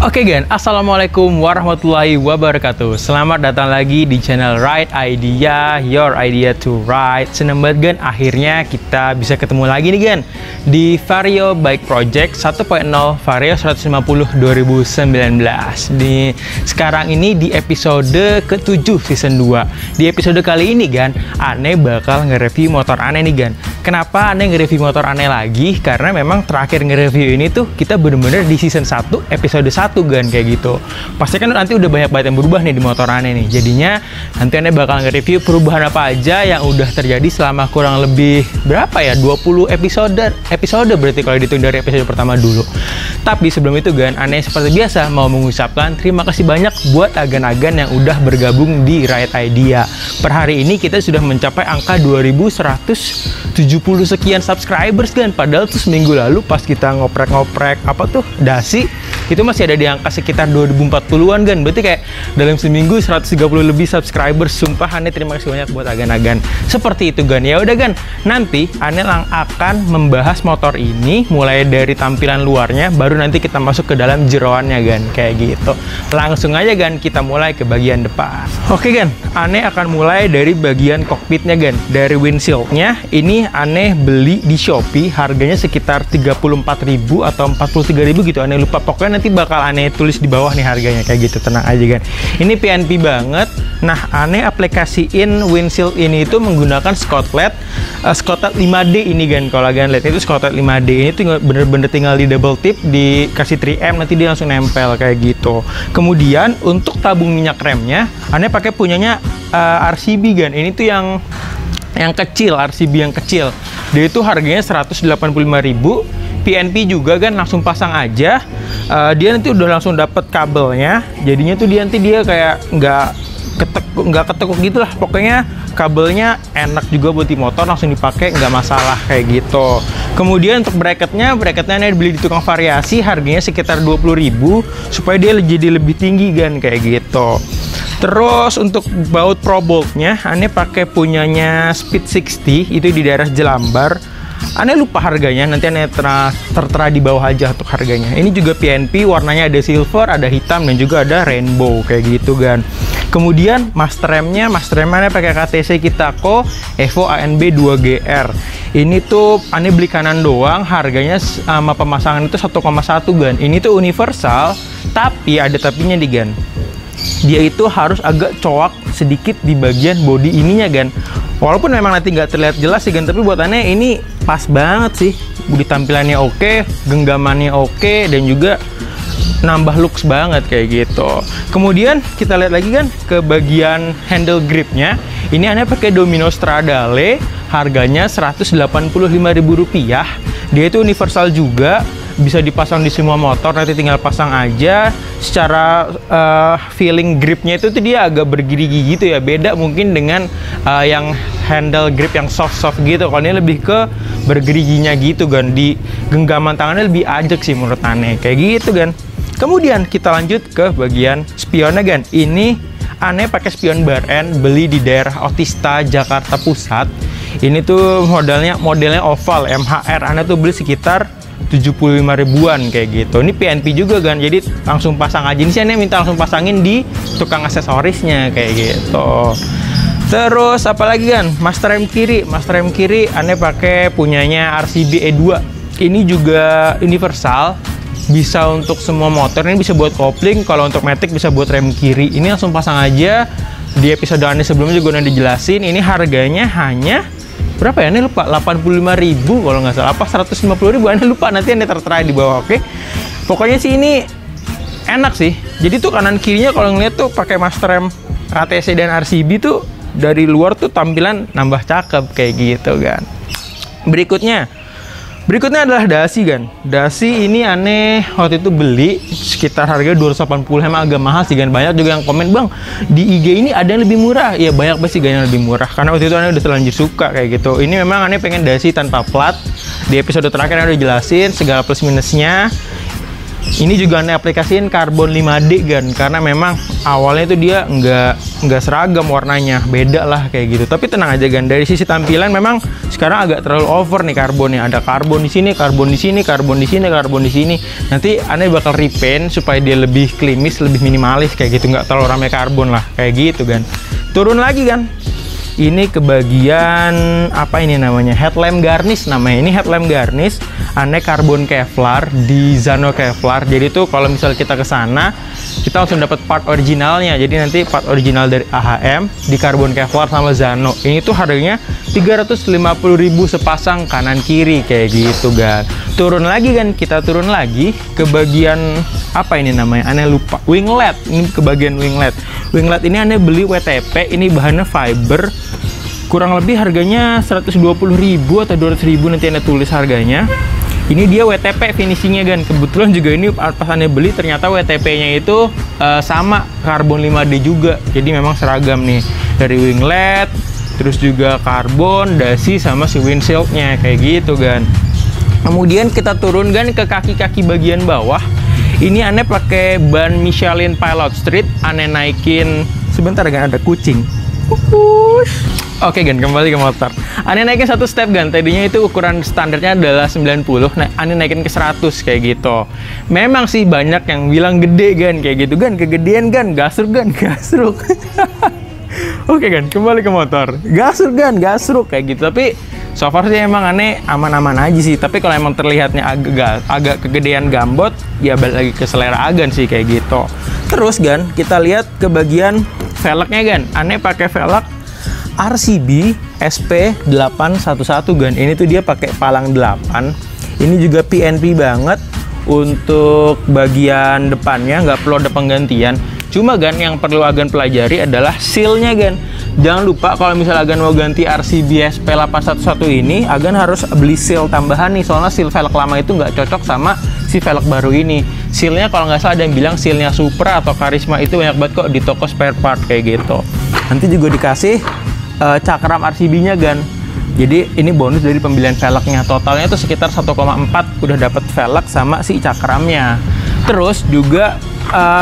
Oke Gan, Assalamualaikum warahmatullahi wabarakatuh. Selamat datang lagi di channel Ride Idea, your idea to ride. Seneng banget Gan, akhirnya kita bisa ketemu lagi nih Gan di Vario Bike Project 1.0 Vario 150 2019. Sekarang ini di episode ke-7 season 2. Di episode kali ini Gan, Ane bakal nge-review motor Ane nih Gan. Kenapa Ane nge-review motor Ane lagi? Karena memang terakhir nge-review ini tuh kita bener-bener di season 1 episode 1 Gan, kayak gitu. Pasti kan nanti udah banyak banget yang berubah nih di motor Ane nih. Jadinya nanti Ane bakal nge-review perubahan apa aja yang udah terjadi selama kurang lebih berapa ya? 20 episode berarti kalau dihitung dari episode pertama dulu. Tapi sebelum itu Gan, Ane seperti biasa mau mengucapkan terima kasih banyak buat agan-agan yang udah bergabung di Ride Idea. Per hari ini kita sudah mencapai angka 2170 sekian subscribers Gan. Padahal tuh seminggu lalu pas kita ngoprek-ngoprek apa tuh dasi, itu masih ada di angka sekitar 2040-an Gan. Berarti kayak dalam seminggu 130 lebih subscribers. Sumpah Ane terima kasih banyak buat agan-agan seperti itu Gan. Ya udah Gan, nanti Ane akan membahas motor ini mulai dari tampilan luarnya, baru nanti kita masuk ke dalam jeroannya Gan, kayak gitu. Langsung aja Gan, kita mulai ke bagian depan. Oke Gan, Ane akan mulai dari bagian kokpitnya Gan. Dari windshieldnya ini Ane beli di Shopee, harganya sekitar 34.000 atau 43.000 gitu. Ane lupa, pokoknya nanti bakal Ane tulis di bawah nih harganya, kayak gitu, tenang aja Gan. Ini PNP banget. Nah, Ane aplikasiin windshield ini itu menggunakan Scotland 5D ini Gan. Kalau Gan lihat itu Scotland 5D ini tuh bener-bener tinggal di double tip, dikasih 3M, nanti dia langsung nempel kayak gitu. Kemudian untuk tabung minyak remnya Ane pakai punyanya RCB Gan. Ini tuh yang kecil, RCB yang kecil. Dia itu harganya 185.000. PNP juga Gan, langsung pasang aja. Dia nanti udah langsung dapet kabelnya. Jadinya tuh dia kayak nggak ketekuk gitu lah. Pokoknya kabelnya enak juga buat di motor, langsung dipakai nggak masalah kayak gitu. Kemudian untuk bracketnya Ane beli di tukang variasi, harganya sekitar 20.000 supaya dia jadi lebih tinggi Gan, kayak gitu. Terus untuk baut pro boltnya Ane pakai punyanya Speed 60, itu di daerah Jelambar. Ane lupa harganya, nanti Ane tertera di bawah aja untuk harganya. Ini juga PNP, warnanya ada silver, ada hitam, dan juga ada rainbow kayak gitu Gan. Kemudian master remnya Ane pakai KTC Kitako Evo ANB 2GR. Ini tuh Ane beli kanan doang, harganya sama pemasangan itu 1,1 Gan. Ini tuh universal, tapi ada tapinya nih Gan. Dia itu harus agak coak sedikit di bagian body ininya Gan. Walaupun memang nanti nggak terlihat jelas sih Gan, tapi buat Ane ini pas banget sih. Bodi tampilannya oke, genggamannya oke, dan juga nambah looks banget kayak gitu. Kemudian kita lihat lagi Gan ke bagian handle gripnya. Ini Ane pakai Domino Stradale, harganya Rp185.000. Dia itu universal juga, bisa dipasang di semua motor, nanti tinggal pasang aja. Secara feeling gripnya itu tuh dia agak bergerigi gitu ya, beda mungkin dengan yang handle grip yang soft gitu. Kalau ini lebih ke bergeriginya gitu Gan, di genggaman tangannya lebih ajak sih menurut Ane, kayak gitu Gan. Kemudian kita lanjut ke bagian spionnya Gan. Ini Ane pakai spion bar end, beli di daerah Otista Jakarta Pusat. Ini tuh modelnya oval MHR. Ane tuh beli sekitar 75.000-an kayak gitu. Ini PNP juga Gan, jadi langsung pasang aja. Ini sih Ane minta langsung pasangin di tukang aksesorisnya kayak gitu. Terus apalagi Gan, master rem kiri Ane pakai punyanya RCB E2. Ini juga universal, bisa untuk semua motor. Ini bisa buat kopling, kalau untuk matic bisa buat rem kiri. Ini langsung pasang aja. Di episode Ane sebelumnya juga udah dijelasin. Ini harganya hanya berapa ya? Ane lupa, 85.000 kalau nggak salah, apa 150.000, Ane lupa, nanti Ane tertera di bawah. Oke, pokoknya sih ini enak sih. Jadi tuh kanan kirinya kalau ngeliat tuh pakai master rem KTC dan RCB tuh dari luar tuh tampilan nambah cakep kayak gitu Gan. Berikutnya adalah dasi Gan. Dasi ini Ane waktu itu beli sekitar harga 280, emang agak mahal sih Gan. Banyak juga yang komen, Bang, di IG ini ada yang lebih murah. Ya banyak banget sih Gan yang lebih murah, karena waktu itu Ane udah terlanjur suka kayak gitu. Ini memang Ane pengen dasi tanpa plat. Di episode terakhir Ane udah jelasin segala plus minusnya. Ini juga aneh aplikasiin karbon 5D kan, karena memang awalnya itu dia nggak seragam warnanya, beda lah kayak gitu. Tapi tenang aja kan, dari sisi tampilan memang sekarang agak terlalu over nih karbonnya. Ada karbon di sini, karbon di sini, karbon di sini, karbon di sini. Nanti aneh bakal repaint supaya dia lebih klimis, lebih minimalis kayak gitu, nggak terlalu ramai karbon lah kayak gitu kan. Turun lagi kan. Ini ke bagian apa ini namanya, headlamp garnish namanya. Ini headlamp garnish aneh karbon Kevlar di Zano Kevlar. Jadi tuh kalau misal kita ke sana kita langsung dapat part originalnya. Jadi nanti part original dari AHM di karbon Kevlar sama Zano. Ini tuh harganya 350.000 sepasang kanan kiri kayak gitu kan. Turun lagi kan, kita turun lagi ke bagian apa ini namanya, aneh lupa, winglet. Ini ke bagian winglet. Winglet ini aneh beli WTP, ini bahannya fiber, kurang lebih harganya 120.000 atau 200.000, nanti aneh tulis harganya. Ini dia WTP finishingnya kan. Kebetulan juga ini pas aneh beli ternyata WTP-nya itu sama karbon 5D juga. Jadi memang seragam nih, dari winglet, terus juga karbon, dasi sama si windshield-nya kayak gitu kan. Kemudian kita turunkan ke kaki-kaki bagian bawah. Ini aneh pakai ban Michelin Pilot Street, aneh naikin sebentar kan, ada kucing. Oke Gan, kembali ke motor. Aneh naikin satu step Gan, tadinya itu ukuran standarnya adalah 90, nah aneh naikin ke 100 kayak gitu. Memang sih banyak yang bilang gede Gan, kayak gitu Gan, kegedean Gan, gasruk Gan, gasruk. Oke Gan, kembali ke motor. Gasruk Gan, gasruk kayak gitu. Tapi so far sih emang aneh aman-aman aja sih. Tapi kalau emang terlihatnya agak kegedean gambot, ya balik lagi ke selera Agan sih kayak gitu. Terus Gan, kita lihat ke bagian velgnya Gan. Aneh pakai velg RCB SP811 Gan. Ini tuh dia pakai palang 8. Ini juga PNP banget. Untuk bagian depannya nggak perlu ada penggantian. Cuma Gan, yang perlu Agan pelajari adalah seal-nya Gan. Jangan lupa kalau misalnya Agan mau ganti RCB SP811 ini, Agan harus beli seal tambahan nih. Soalnya seal velg lama itu nggak cocok sama si velg baru ini. Seal-nya kalau nggak salah ada yang bilang seal-nya Supra atau Karisma itu banyak banget kok di toko spare part kayak gitu. Nanti juga dikasih cakram RCB-nya Gan. Jadi ini bonus dari pembelian velgnya. Totalnya itu sekitar 1,4 udah dapat velg sama si cakramnya. Terus juga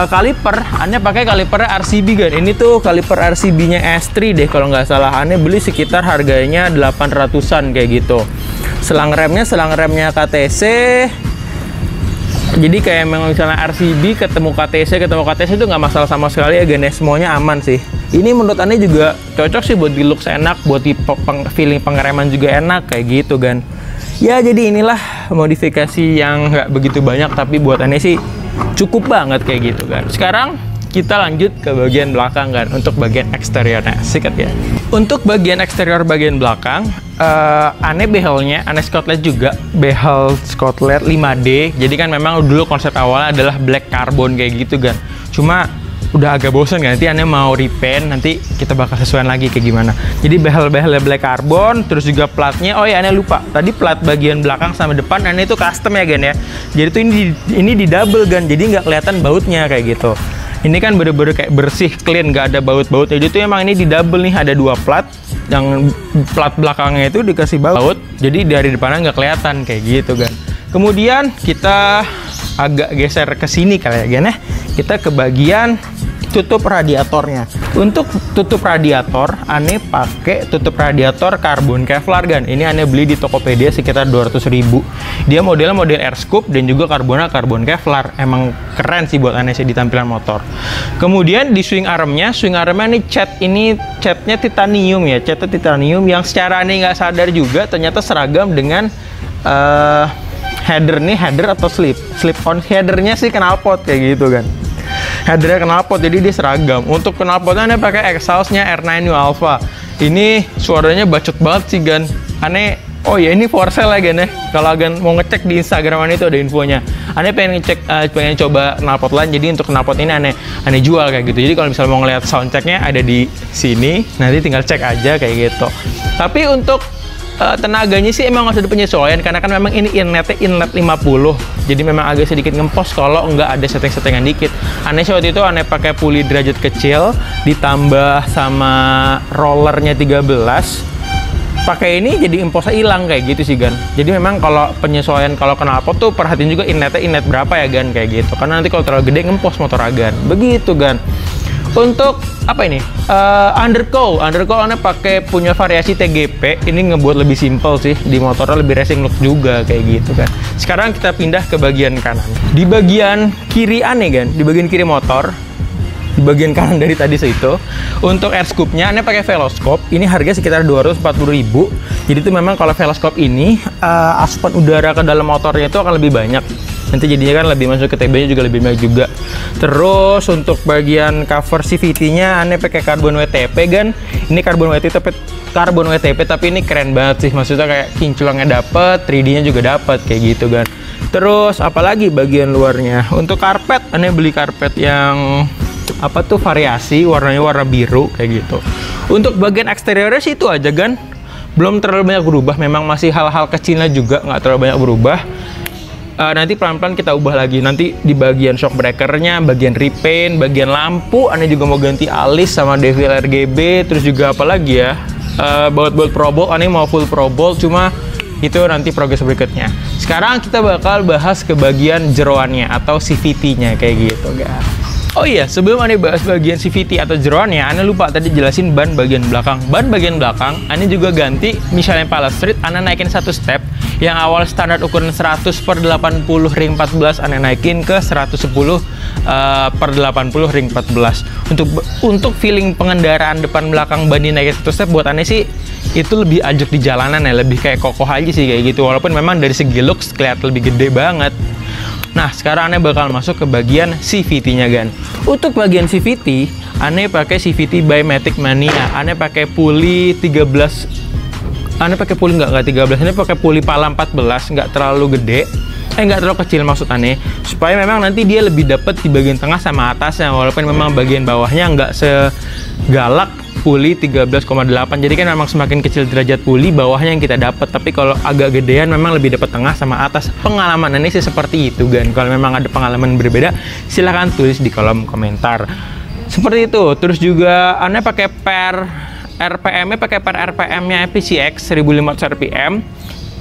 kaliper, aneh pakai kaliper RCB Gan. Ini tuh kaliper RCB-nya S3 deh kalau nggak salah. Aneh beli sekitar harganya 800-an kayak gitu. Selang remnya KTC. Jadi kayak memang misalnya RCB ketemu KTC itu nggak masalah sama sekali ya Gan, semuanya aman sih. Ini menurut aneh juga cocok sih buat di looks enak, buat di feeling pengereman juga enak kayak gitu Gan. Ya jadi inilah modifikasi yang nggak begitu banyak, tapi buat aneh sih cukup banget kayak gitu kan. Sekarang kita lanjut ke bagian belakang kan, untuk bagian eksteriornya. Sikat ya. Untuk bagian eksterior bagian belakang, aneh behelnya, aneh Scotlet juga, behel Scotlet 5D. Jadi kan memang dulu konsep awalnya adalah black carbon kayak gitu kan. Cuma udah agak bosan kan, nanti aneh mau repaint, nanti kita bakal sesuaiin lagi kayak gimana. Jadi behel-behelnya black carbon, terus juga platnya, oh ya aneh lupa, tadi plat bagian belakang sama depan aneh itu custom ya Gan ya. Jadi tuh ini di double Gan, jadi nggak kelihatan bautnya kayak gitu. Ini kan bener-bener kayak bersih, clean, nggak ada baut-bautnya. Jadi tuh emang ini di double nih, ada dua plat, yang plat belakangnya itu dikasih baut, jadi dari depannya nggak kelihatan kayak gitu Gan. Kemudian kita agak geser ke sini kali ya Gan ya. Kita ke bagian tutup radiatornya. Untuk tutup radiator, aneh pakai tutup radiator karbon Kevlar Gan. Ini aneh beli di Tokopedia sekitar 200.000. Dia modelnya model air scoop dan juga karbonnya karbon Kevlar. Emang keren sih buat aneh sih di tampilan motor. Kemudian di swing armnya ini catnya titanium ya, catnya titanium yang secara aneh nggak sadar juga ternyata seragam dengan header atau slip on headernya sih knalpot kayak gitu kan. Headernya knalpot, jadi dia seragam. Untuk knalpotnya aneh pakai exhaustnya R9 New Alpha. Ini suaranya bacot banget sih Gan. Aneh, oh ya ini for sale ya Gan ya. Kalau Gan mau ngecek di Instagram itu ada infonya. Aneh pengen coba knalpot lain, jadi untuk knalpot ini aneh jual kayak gitu. Jadi kalau misalnya mau ngeliat soundchecknya ada di sini, nanti tinggal cek aja kayak gitu. Tapi untuk tenaganya sih emang harus ada penyesuaian, karena kan memang ini inletnya inlet 50, jadi memang agak sedikit ngempos kalau nggak ada setting-settingan dikit. Aneh sih waktu itu aneh pakai puli derajat kecil ditambah sama rollernya 13, pakai ini jadi imposnya hilang kayak gitu sih Gan. Jadi memang kalau penyesuaian kalau knalpot tuh perhatiin juga inletnya inlet berapa ya Gan kayak gitu. Karena nanti kalau terlalu gede ngempos motor Gan. Begitu Gan. Untuk apa ini? Undercowl Anda pakai punya variasi TGP. Ini ngebuat lebih simple sih. Di motornya lebih racing look juga kayak gitu kan. Sekarang kita pindah ke bagian kanan. Di bagian kiri aneh Gan. Di bagian kiri motor. Di bagian kanan dari tadi itu untuk air scoop-nya Anda pakai Veloscope. Ini harga sekitar 240.000. Jadi itu memang kalau Veloscope ini asupan udara ke dalam motornya itu akan lebih banyak. Nanti jadinya kan lebih masuk ke TB-nya juga lebih banyak juga. Terus untuk bagian cover CVT-nya Anda pakai karbon WTP Gan. Ini karbon WTP tapi ini keren banget sih. Maksudnya kayak kinclongnya dapet, 3D-nya juga dapet kayak gitu Gan. Terus apalagi bagian luarnya. Untuk karpet Anda beli karpet yang apa tuh variasi warnanya warna biru kayak gitu. Untuk bagian eksteriornya sih itu aja Gan, belum terlalu banyak berubah. Memang masih hal-hal kecilnya juga nggak terlalu banyak berubah. Nanti pelan-pelan kita ubah lagi. Nanti di bagian shock breakernya, bagian repaint, bagian lampu Anda juga mau ganti alis sama devil RGB. Terus juga apa lagi ya, baut-baut Pro Bolt Anda mau full Pro Bolt, cuma itu nanti progres berikutnya. Sekarang kita bakal bahas ke bagian jeroannya atau CVT-nya kayak gitu guys. Oh iya, sebelum Anda bahas bagian CVT atau jeroannya, Anda lupa tadi jelasin ban bagian belakang. Ban bagian belakang, Anda juga ganti, misalnya Pala Street, Anda naikin satu step. Yang awal standar ukuran 100/80 ring 14, Anda naikin ke 110/80 ring 14. Untuk feeling pengendaraan depan belakang ban dinaikin satu step, buat Anda sih itu lebih ajak di jalanan ya, lebih kayak kokoh aja sih kayak gitu. Walaupun memang dari segi looks kelihatan lebih gede banget. Nah, sekarang Anda bakal masuk ke bagian CVT-nya Gan. Untuk bagian CVT, Anda pakai CVT by Matic Mania. Anda pakai puli 13. Anda pakai puli nggak 13. Anda pakai puli Pala 14, nggak terlalu gede. Nggak terlalu kecil maksud Anda. Supaya memang nanti dia lebih dapet di bagian tengah sama atasnya. Walaupun memang bagian bawahnya nggak segalak puli 13,8. Jadi kan memang semakin kecil derajat puli, bawahnya yang kita dapat. Tapi kalau agak gedean memang lebih dapat tengah sama atas. Pengalaman ini sih seperti itu Gan. Kalau memang ada pengalaman berbeda, silahkan tulis di kolom komentar. Seperti itu. Terus juga Anda pakai per RPM-nya pakai per RPM-nya PCX 1500 RPM.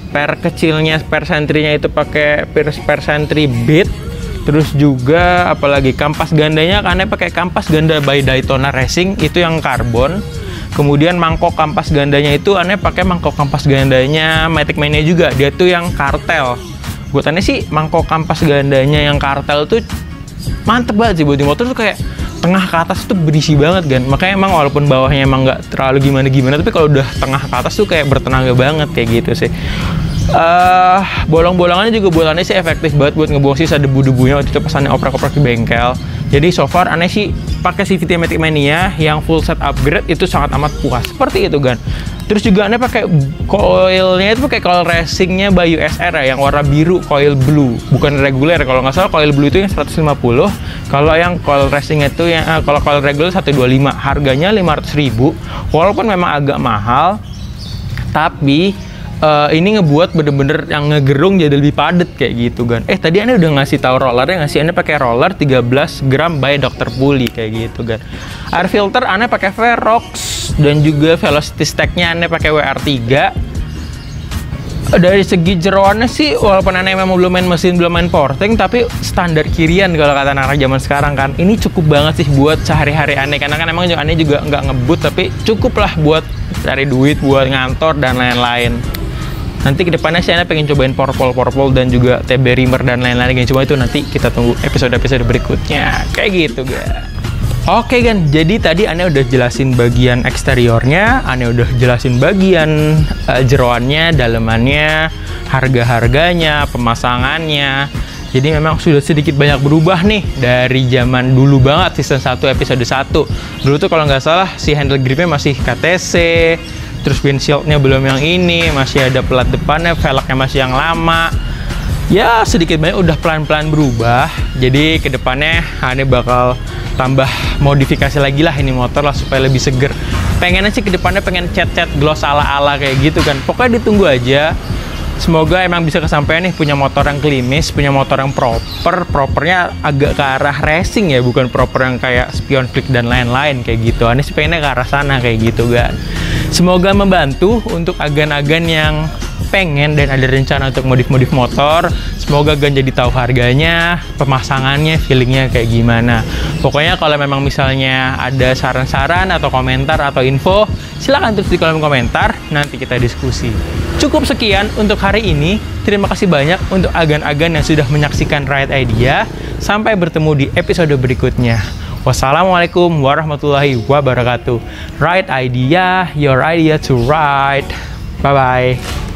Per kecilnya, per sentrinya itu pakai per sentri Beat. Terus juga apalagi kampas gandanya Anda pakai kampas ganda by Daytona Racing, itu yang karbon. Kemudian mangkok kampas gandanya itu Anda pakai mangkok kampas gandanya Matic Mania juga, dia tuh yang kartel. Buat Anda sih mangkok kampas gandanya yang kartel tuh mantep banget sih buat di motor tuh, kayak tengah ke atas tuh berisi banget Gan. Makanya emang walaupun bawahnya emang nggak terlalu gimana-gimana, tapi kalau udah tengah ke atas tuh kayak bertenaga banget kayak gitu sih. Bolong-bolongannya juga buat Anda sih efektif banget buat ngebuang sisa debu-debunya waktu itu pas Anda oprek-oprek di bengkel. Jadi so far Anda sih pakai CVT Matic Mania yang full set upgrade itu sangat amat puas. Seperti itu Gan. Terus juga Anda pakai coilnya itu pakai coil racingnya by USR ya, yang warna biru, coil blue, bukan reguler. Kalau nggak salah coil blue itu yang 150. Kalau yang coil racingnya itu yang kalau coil reguler 125. Harganya 500.000. Walaupun memang agak mahal, tapi ini ngebuat bener-bener yang ngegerung jadi lebih padat kayak gitu Gan. Tadi Anda udah ngasih tahu rollernya, Anda pakai roller 13 gram by Dr. Puli kayak gitu Gan. Air filter Anda pakai Verox, dan juga velocity stack-nya Anda pakai WR3. Dari segi jeroannya sih, walaupun Anda memang belum main mesin, belum main porting, tapi standar kirian kalau kata anak zaman sekarang kan. Ini cukup banget sih buat sehari-hari Anda, karena kan emang Anda juga nggak ngebut, tapi cukup lah buat cari duit, buat ngantor dan lain-lain. Nanti kedepannya sih Anda pengen cobain porpol dan juga TB Rimmer dan lain-lain. Cuma itu nanti kita tunggu episode-episode berikutnya. Kayak gitu Gan. Oke Gan, jadi tadi Anda udah jelasin bagian eksteriornya, Anda udah jelasin bagian jeroannya, dalemannya, harga-harganya, pemasangannya. Jadi memang sudah sedikit banyak berubah nih dari zaman dulu banget, season 1 episode 1. Dulu tuh kalau nggak salah si handle gripnya masih KTC, terus windshieldnya belum yang ini, masih ada pelat depannya, velgnya masih yang lama. Ya sedikit banyak udah pelan-pelan berubah. Jadi kedepannya Anda bakal tambah modifikasi lagi lah ini motor lah supaya lebih seger. Pengennya sih kedepannya pengen cat-cat gloss ala-ala kayak gitu kan. Pokoknya ditunggu aja. Semoga emang bisa kesampaian nih, punya motor yang klimis, punya motor yang propernya agak ke arah racing ya, bukan proper yang kayak spion flick dan lain-lain kayak gitu. Anda sih pengennya ke arah sana kayak gitu kan. Semoga membantu untuk agan-agan yang pengen dan ada rencana untuk modif-modif motor. Semoga Gan jadi tahu harganya, pemasangannya, feelingnya kayak gimana. Pokoknya kalau memang misalnya ada saran-saran atau komentar atau info, silahkan tulis di kolom komentar, nanti kita diskusi. Cukup sekian untuk hari ini. Terima kasih banyak untuk agan-agan yang sudah menyaksikan Ride Idea. Sampai bertemu di episode berikutnya. Wassalamualaikum warahmatullahi wabarakatuh. Ride Idea, your idea to ride. Bye-bye.